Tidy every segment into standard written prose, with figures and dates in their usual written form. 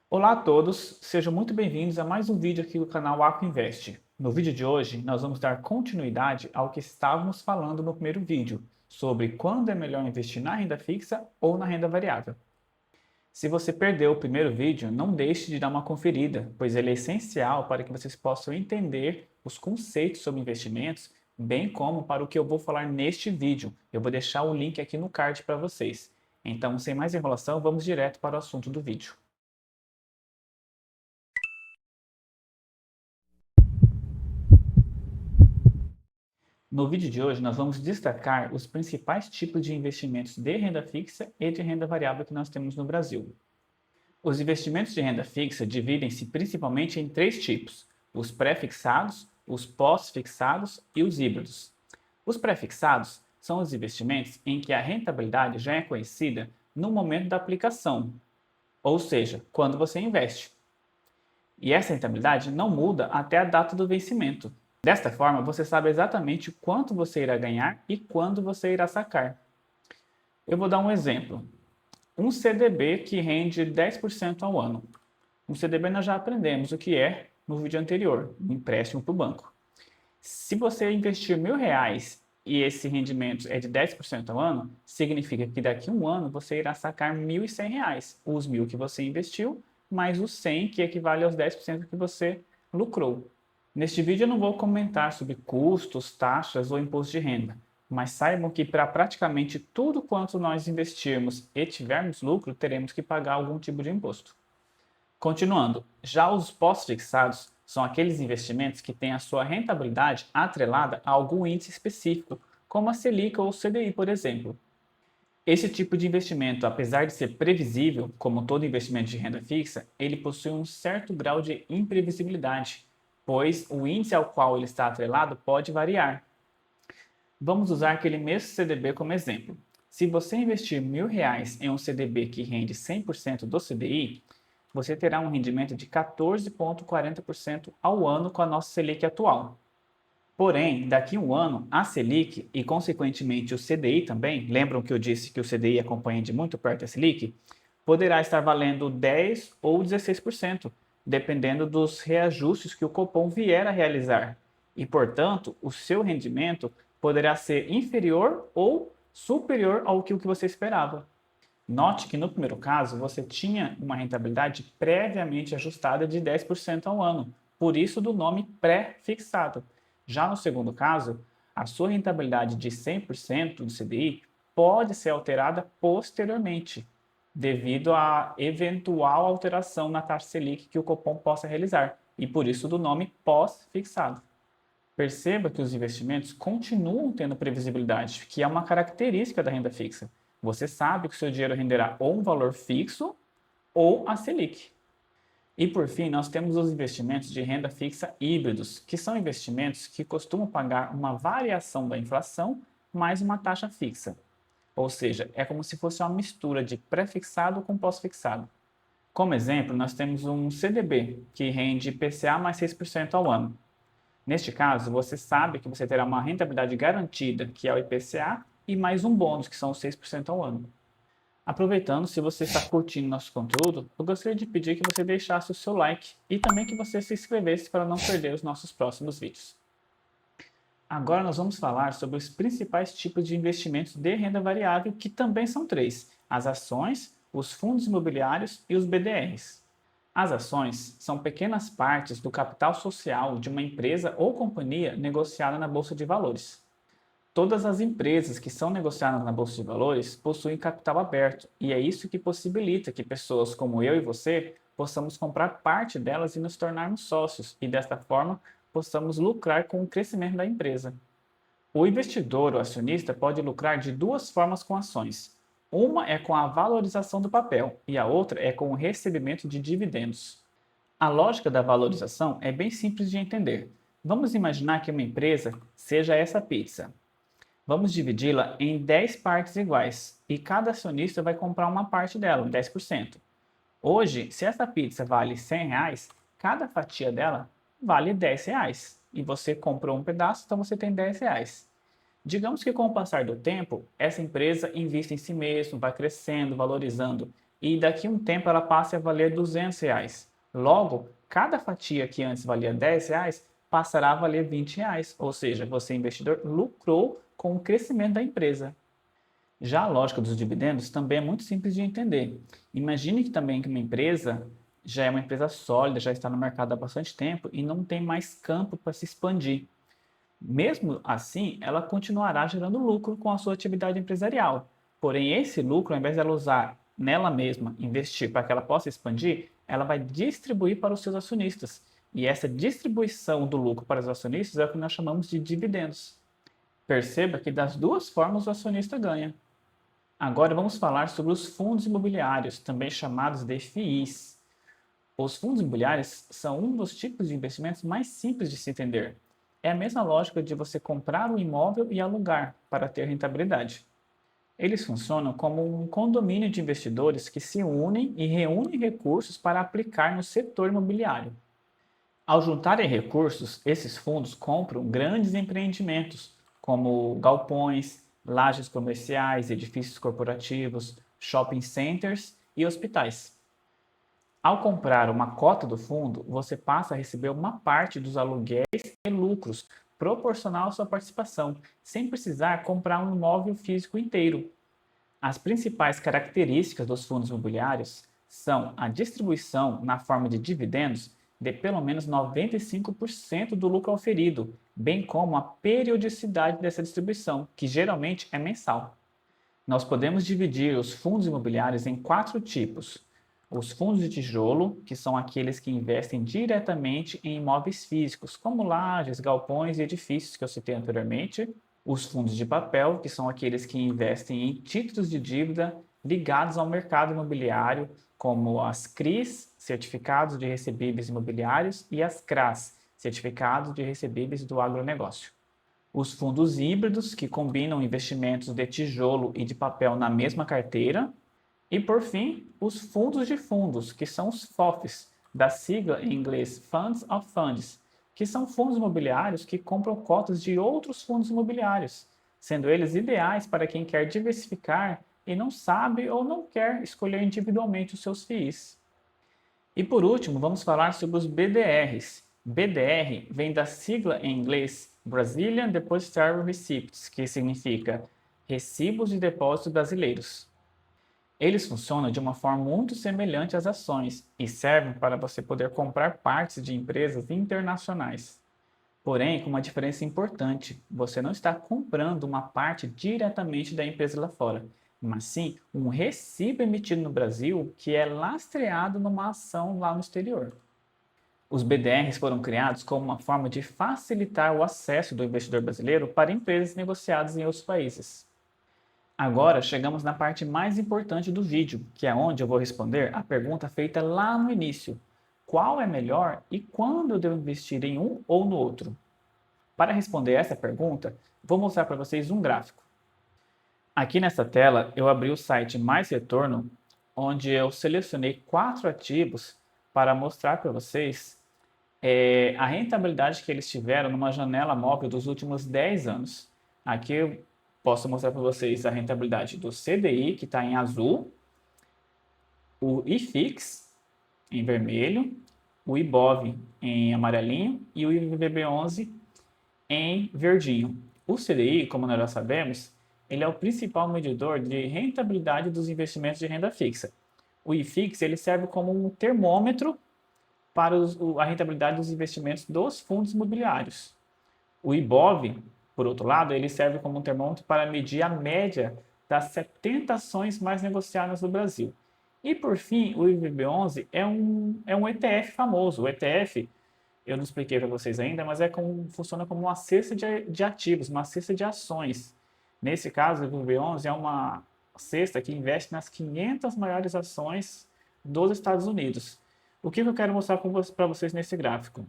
Olá a todos, sejam muito bem-vindos a mais um vídeo aqui do canal Aqua Invest. No vídeo de hoje, nós vamos dar continuidade ao que estávamos falando no primeiro vídeo, sobre quando é melhor investir na renda fixa ou na renda variável. Se você perdeu o primeiro vídeo, não deixe de dar uma conferida, pois ele é essencial para que vocês possam entender os conceitos sobre investimentos, bem como para o que eu vou falar neste vídeo. Eu vou deixar o link aqui no card para vocês. Então, sem mais enrolação, vamos direto para o assunto do vídeo. No vídeo de hoje, nós vamos destacar os principais tipos de investimentos de renda fixa e de renda variável que nós temos no Brasil. Os investimentos de renda fixa dividem-se principalmente em três tipos: os pré-fixados, os pós-fixados e os híbridos. Os pré-fixados são os investimentos em que a rentabilidade já é conhecida no momento da aplicação, ou seja, quando você investe. E essa rentabilidade não muda até a data do vencimento. Desta forma, você sabe exatamente quanto você irá ganhar e quando você irá sacar. Eu vou dar um exemplo. Um CDB que rende 10% ao ano. Um CDB nós já aprendemos o que é no vídeo anterior, um empréstimo para o banco. Se você investir R$ 1.000 e esse rendimento é de 10% ao ano, significa que daqui a um ano você irá sacar R$ 1.100, os 1.000 que você investiu, mais os 100 que equivale aos 10% que você lucrou. Neste vídeo eu não vou comentar sobre custos, taxas ou imposto de renda, mas saibam que para praticamente tudo quanto nós investirmos e tivermos lucro, teremos que pagar algum tipo de imposto. Continuando, já os pós-fixados são aqueles investimentos que têm a sua rentabilidade atrelada a algum índice específico, como a Selic ou o CDI, por exemplo. Esse tipo de investimento, apesar de ser previsível, como todo investimento de renda fixa, ele possui um certo grau de imprevisibilidade, pois o índice ao qual ele está atrelado pode variar. Vamos usar aquele mesmo CDB como exemplo. Se você investir R$ 1.000 em um CDB que rende 100% do CDI, você terá um rendimento de 14,40% ao ano com a nossa Selic atual. Porém, daqui a um ano, a Selic e, consequentemente, o CDI também, lembram que eu disse que o CDI acompanha de muito perto a Selic? Poderá estar valendo 10% ou 16%, dependendo dos reajustes que o Copom vier a realizar. E, portanto, o seu rendimento poderá ser inferior ou superior ao que você esperava. Note que no primeiro caso você tinha uma rentabilidade previamente ajustada de 10% ao ano, por isso do nome pré-fixado. Já no segundo caso, a sua rentabilidade de 100% do CDI pode ser alterada posteriormente, devido à eventual alteração na taxa Selic que o Copom possa realizar, e por isso do nome pós-fixado. Perceba que os investimentos continuam tendo previsibilidade, que é uma característica da renda fixa. Você sabe que o seu dinheiro renderá ou um valor fixo ou a Selic. E por fim, nós temos os investimentos de renda fixa híbridos, que são investimentos que costumam pagar uma variação da inflação mais uma taxa fixa. Ou seja, é como se fosse uma mistura de pré-fixado com pós-fixado. Como exemplo, nós temos um CDB, que rende IPCA mais 6% ao ano. Neste caso, você sabe que você terá uma rentabilidade garantida, que é o IPCA, e mais um bônus, que são os 6% ao ano. Aproveitando, se você está curtindo nosso conteúdo, eu gostaria de pedir que você deixasse o seu like e também que você se inscrevesse para não perder os nossos próximos vídeos. Agora nós vamos falar sobre os principais tipos de investimentos de renda variável, que também são três: as ações, os fundos imobiliários e os BDRs. As ações são pequenas partes do capital social de uma empresa ou companhia negociada na Bolsa de Valores. Todas as empresas que são negociadas na Bolsa de Valores possuem capital aberto, e é isso que possibilita que pessoas como eu e você possamos comprar parte delas e nos tornarmos sócios, e desta forma possamos lucrar com o crescimento da empresa. O investidor ou acionista pode lucrar de duas formas com ações. Uma é com a valorização do papel e a outra é com o recebimento de dividendos. A lógica da valorização é bem simples de entender. Vamos imaginar que uma empresa seja essa pizza. Vamos dividi-la em 10 partes iguais e cada acionista vai comprar uma parte dela, 10%. Hoje, se essa pizza vale R$ 100, cada fatia dela vale R$ 10. E você comprou um pedaço, então você tem R$ 10. Digamos que com o passar do tempo, essa empresa investe em si mesma, vai crescendo, valorizando. e daqui a um tempo ela passe a valer R$ 200. Logo, cada fatia que antes valia R$ 10 passará a valer R$ 20, ou seja, você, investidor, lucrou com o crescimento da empresa. Já a lógica dos dividendos também é muito simples de entender. Imagine que também que uma empresa já é uma empresa sólida, já está no mercado há bastante tempo e não tem mais campo para se expandir. Mesmo assim, ela continuará gerando lucro com a sua atividade empresarial. Porém, esse lucro, ao invés dela usar nela mesma, investir para que ela possa expandir, ela vai distribuir para os seus acionistas. E essa distribuição do lucro para os acionistas é o que nós chamamos de dividendos. Perceba que das duas formas o acionista ganha. Agora vamos falar sobre os fundos imobiliários, também chamados de FIIs. Os fundos imobiliários são um dos tipos de investimentos mais simples de se entender. É a mesma lógica de você comprar um imóvel e alugar para ter rentabilidade. Eles funcionam como um condomínio de investidores que se unem e reúnem recursos para aplicar no setor imobiliário. Ao juntarem recursos, esses fundos compram grandes empreendimentos, como galpões, lajes comerciais, edifícios corporativos, shopping centers e hospitais. Ao comprar uma cota do fundo, você passa a receber uma parte dos aluguéis e lucros proporcional à sua participação, sem precisar comprar um imóvel físico inteiro. As principais características dos fundos imobiliários são a distribuição na forma de dividendos de pelo menos 95% do lucro auferido, bem como a periodicidade dessa distribuição, que geralmente é mensal. Nós podemos dividir os fundos imobiliários em 4 tipos. Os fundos de tijolo, que são aqueles que investem diretamente em imóveis físicos, como lajes, galpões e edifícios que eu citei anteriormente. Os fundos de papel, que são aqueles que investem em títulos de dívida ligados ao mercado imobiliário, como as CRIs, Certificados de Recebíveis Imobiliários, e as CRAs, Certificados de Recebíveis do Agronegócio. Os fundos híbridos, que combinam investimentos de tijolo e de papel na mesma carteira. E, por fim, os fundos de fundos, que são os FOFs, da sigla em inglês Funds of Funds, que são fundos imobiliários que compram cotas de outros fundos imobiliários, sendo eles ideais para quem quer diversificar e não sabe ou não quer escolher individualmente os seus FIIs. E por último, vamos falar sobre os BDRs. BDR vem da sigla em inglês Brazilian Depositary Receipts, que significa Recibos de Depósito Brasileiros. Eles funcionam de uma forma muito semelhante às ações e servem para você poder comprar partes de empresas internacionais. Porém, com uma diferença importante, você não está comprando uma parte diretamente da empresa lá fora, mas sim um recibo emitido no Brasil que é lastreado numa ação lá no exterior. Os BDRs foram criados como uma forma de facilitar o acesso do investidor brasileiro para empresas negociadas em outros países. Agora chegamos na parte mais importante do vídeo, que é onde eu vou responder a pergunta feita lá no início: qual é melhor e quando eu devo investir em um ou no outro? Para responder essa pergunta, vou mostrar para vocês um gráfico. Aqui nessa tela eu abri o site Mais Retorno, onde eu selecionei 4 ativos para mostrar para vocês a rentabilidade que eles tiveram numa janela móvel dos últimos 10 anos. Aqui eu posso mostrar para vocês a rentabilidade do CDI, que está em azul, o IFIX em vermelho, o IBOV em amarelinho e o IVB11 em verdinho. O CDI, como nós já sabemos, ele é o principal medidor de rentabilidade dos investimentos de renda fixa. O IFIX ele serve como um termômetro para a rentabilidade dos investimentos dos fundos imobiliários. O IBOV, por outro lado, ele serve como um termômetro para medir a média das 70 ações mais negociadas no Brasil. E, por fim, o IVB11 é um ETF famoso. O ETF, eu não expliquei para vocês ainda, mas funciona como uma cesta de ativos, uma cesta de ações. Nesse caso, o IVB11 é uma cesta que investe nas 500 maiores ações dos Estados Unidos. O que eu quero mostrar para vocês nesse gráfico?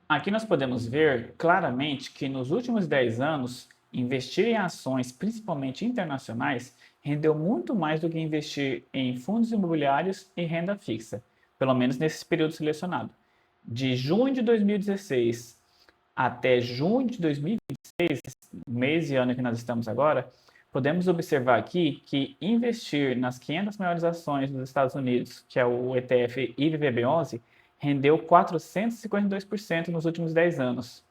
Aqui nós podemos ver claramente que nos últimos 10 anos, investir em ações, principalmente internacionais, rendeu muito mais do que investir em fundos imobiliários e renda fixa, pelo menos nesse período selecionado. De junho de 2016 até junho de 2026, mês e ano que nós estamos agora, podemos observar aqui que investir nas 500 maiores ações dos Estados Unidos, que é o ETF IVVB11, rendeu 452% nos últimos 10 anos.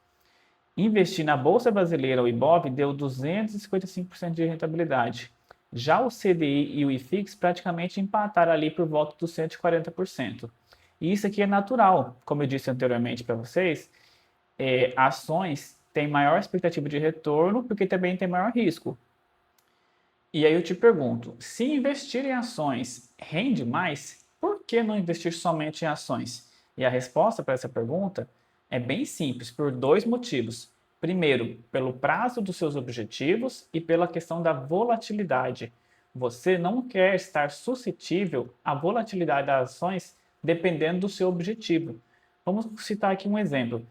Investir na Bolsa Brasileira, o IBOV, deu 255% de rentabilidade. Já o CDI e o IFIX praticamente empataram ali por volta dos 140%. E isso aqui é natural, como eu disse anteriormente para vocês, ações têm maior expectativa de retorno porque também tem maior risco. E aí eu te pergunto, se investir em ações rende mais, por que não investir somente em ações? E a resposta para essa pergunta é bem simples, por dois motivos. Primeiro, pelo prazo dos seus objetivos e pela questão da volatilidade. Você não quer estar suscetível à volatilidade das ações dependendo do seu objetivo. Vamos citar aqui um exemplo.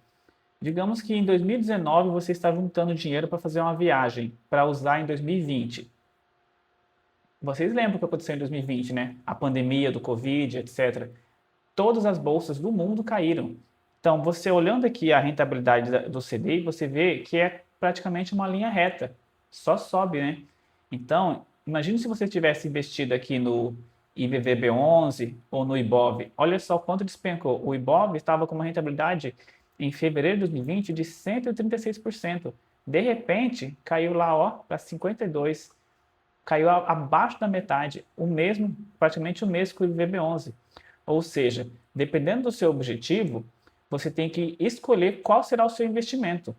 Digamos que em 2019 você está juntando dinheiro para fazer uma viagem para usar em 2020. Vocês lembram o que aconteceu em 2020, né? A pandemia do Covid, etc. Todas as bolsas do mundo caíram. Então, você olhando aqui a rentabilidade do CDI, você vê que é praticamente uma linha reta. Só sobe, né? Então, imagine se você tivesse investido aqui no IBVB11 ou no IBOV. Olha só quanto despencou. O IBOV estava com uma rentabilidade em fevereiro de 2020 de 136%. De repente, caiu lá ó, para 52%. Caiu abaixo da metade, praticamente o mesmo que o IVB11. Ou seja, dependendo do seu objetivo, você tem que escolher qual será o seu investimento.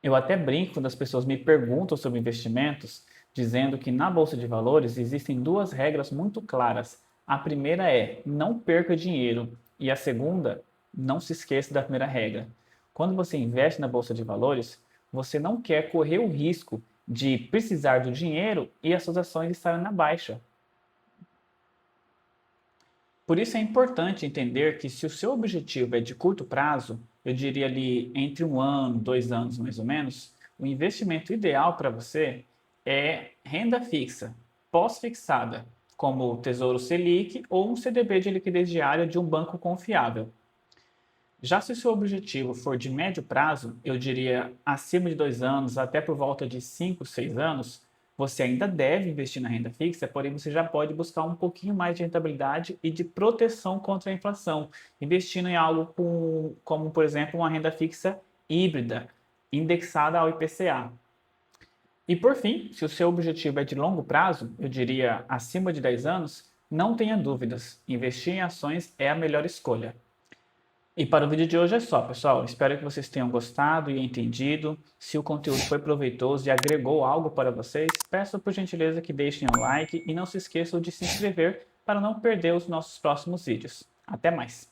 Eu até brinco quando as pessoas me perguntam sobre investimentos, dizendo que na Bolsa de Valores existem duas regras muito claras. A primeira é não perca dinheiro e a segunda, não se esqueça da primeira regra. Quando você investe na Bolsa de Valores, você não quer correr o risco de precisar do dinheiro e as suas ações estarem na baixa. Por isso é importante entender que se o seu objetivo é de curto prazo, eu diria ali entre 1 ano, 2 anos mais ou menos, o investimento ideal para você é renda fixa, pós-fixada, como o Tesouro Selic ou um CDB de liquidez diária de um banco confiável. Já se o seu objetivo for de médio prazo, eu diria acima de 2 anos, até por volta de 5, 6 anos, você ainda deve investir na renda fixa, porém você já pode buscar um pouquinho mais de rentabilidade e de proteção contra a inflação, investindo em algo como, por exemplo, uma renda fixa híbrida, indexada ao IPCA. E por fim, se o seu objetivo é de longo prazo, eu diria acima de 10 anos, não tenha dúvidas, investir em ações é a melhor escolha. E para o vídeo de hoje é só, pessoal. Espero que vocês tenham gostado e entendido. Se o conteúdo foi proveitoso e agregou algo para vocês, peço por gentileza que deixem um like e não se esqueçam de se inscrever para não perder os nossos próximos vídeos. Até mais!